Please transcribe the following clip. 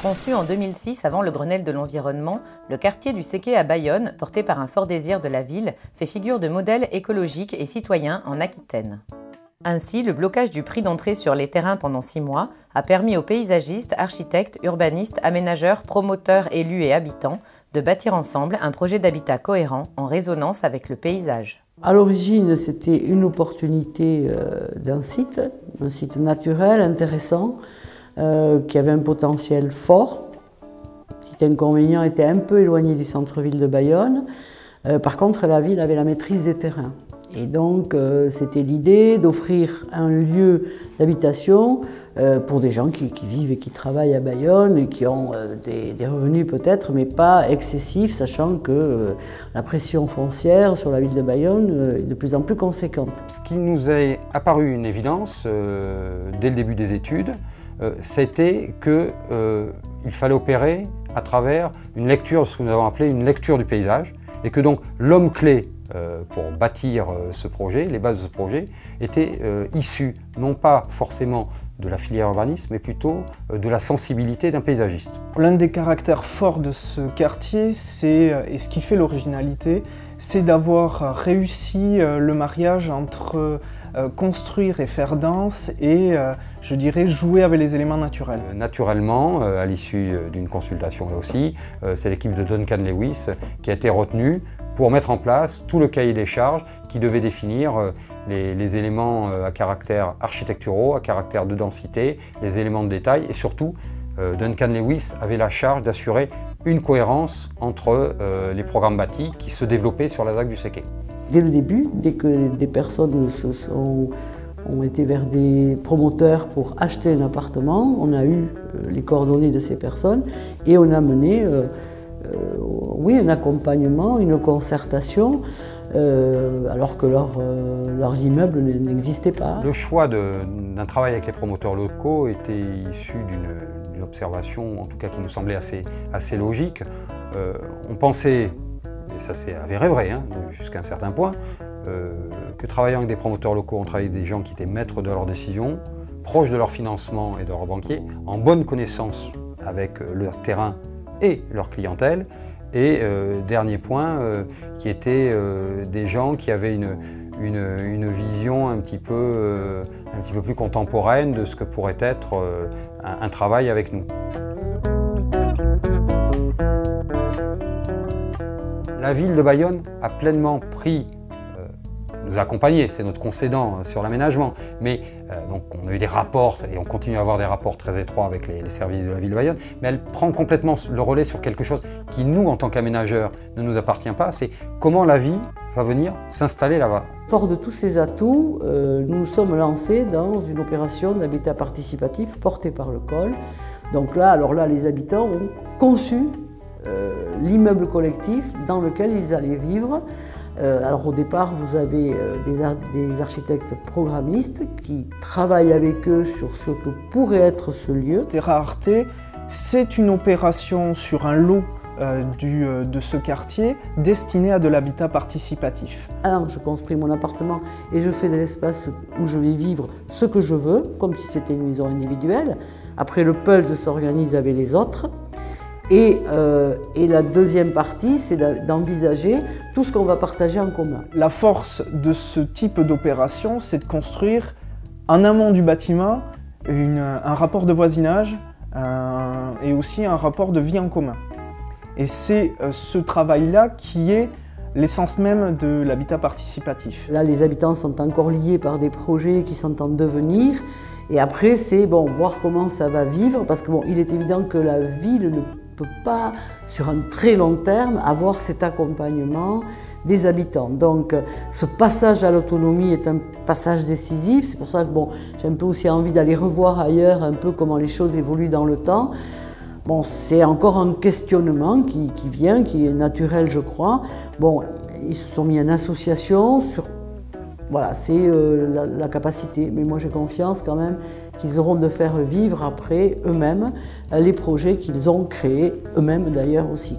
Conçu en 2006 avant le Grenelle de l'environnement, le quartier du Séquet à Bayonne, porté par un fort désir de la ville, fait figure de modèle écologique et citoyen en Aquitaine. Ainsi, le blocage du prix d'entrée sur les terrains pendant 6 mois a permis aux paysagistes, architectes, urbanistes, aménageurs, promoteurs, élus et habitants de bâtir ensemble un projet d'habitat cohérent en résonance avec le paysage. À l'origine, c'était une opportunité d'un site, un site naturel, intéressant, qui avait un potentiel fort. Le petit inconvénient était un peu éloigné du centre-ville de Bayonne. Par contre, la ville avait la maîtrise des terrains. Et donc, c'était l'idée d'offrir un lieu d'habitation pour des gens qui vivent et qui travaillent à Bayonne et qui ont des revenus peut-être, mais pas excessifs, sachant que la pression foncière sur la ville de Bayonne est de plus en plus conséquente. Ce qui nous est apparu une évidence dès le début des études, c'était qu'il fallait opérer à travers une lecture, ce que nous avons appelé une lecture du paysage, et que donc l'homme clé pour bâtir ce projet, les bases de ce projet, étaient issus non pas forcément de la filière urbanisme, mais plutôt de la sensibilité d'un paysagiste. L'un des caractères forts de ce quartier, et ce qui fait l'originalité, c'est d'avoir réussi le mariage entre construire et faire danse et, je dirais, jouer avec les éléments naturels. Naturellement, à l'issue d'une consultation là aussi, c'est l'équipe de Duncan Lewis qui a été retenue pour mettre en place tout le cahier des charges qui devait définir les éléments à caractère architecturaux, à caractère de densité, les éléments de détail et surtout, Duncan Lewis avait la charge d'assurer une cohérence entre les programmes bâtis qui se développaient sur la ZAC du Séquet. Dès le début, dès que des personnes ont été vers des promoteurs pour acheter un appartement, on a eu les coordonnées de ces personnes et on a mené oui, un accompagnement, une concertation, alors que leurs immeubles n'existaient pas. Le choix d'un travail avec les promoteurs locaux était issu d'une observation, en tout cas qui nous semblait assez logique. On pensait, et ça s'est avéré vrai jusqu'à un certain point, que travaillant avec des promoteurs locaux, on travaillait avec des gens qui étaient maîtres de leurs décisions, proches de leur financement et de leurs banquiers, en bonne connaissance avec leur terrain et leur clientèle. Et dernier point, qui étaient des gens qui avaient une vision un petit peu plus contemporaine de ce que pourrait être un travail avec nous. La ville de Bayonne a pleinement pris, nous accompagner, c'est notre concédant sur l'aménagement, mais donc on a eu des rapports et on continue à avoir des rapports très étroits avec les services de la ville de Bayonne, mais elle prend complètement le relais sur quelque chose qui nous, en tant qu'aménageurs, ne nous appartient pas, c'est comment la vie va venir s'installer là-bas. Fort de tous ces atouts, nous nous sommes lancés dans une opération d'habitat participatif portée par le COL. Donc là, les habitants ont conçu l'immeuble collectif dans lequel ils allaient vivre. Alors au départ, vous avez des architectes programmistes qui travaillent avec eux sur ce que pourrait être ce lieu. Terra Arte, c'est une opération sur un lot de ce quartier destiné à de l'habitat participatif. Alors, je construis mon appartement et je fais de l'espace où je vais vivre ce que je veux, comme si c'était une maison individuelle. Après, le PULS s'organise avec les autres. Et la deuxième partie, c'est d'envisager tout ce qu'on va partager en commun. La force de ce type d'opération, c'est de construire en amont du bâtiment un rapport de voisinage et aussi un rapport de vie en commun. Et c'est ce travail-là qui est l'essence même de l'habitat participatif. Là, les habitants sont encore liés par des projets qui sont en devenir. Et après, c'est voir comment ça va vivre, parce que il est évident que la ville ne peut pas, sur un très long terme, avoir cet accompagnement des habitants. Donc, ce passage à l'autonomie est un passage décisif. C'est pour ça que j'ai un peu aussi envie d'aller revoir ailleurs un peu comment les choses évoluent dans le temps. C'est encore un questionnement qui vient, qui est naturel, je crois. Ils se sont mis en association sur... Voilà, c'est la capacité. Mais moi, j'ai confiance quand même qu'ils auront de faire vivre après eux-mêmes les projets qu'ils ont créés, eux-mêmes d'ailleurs aussi.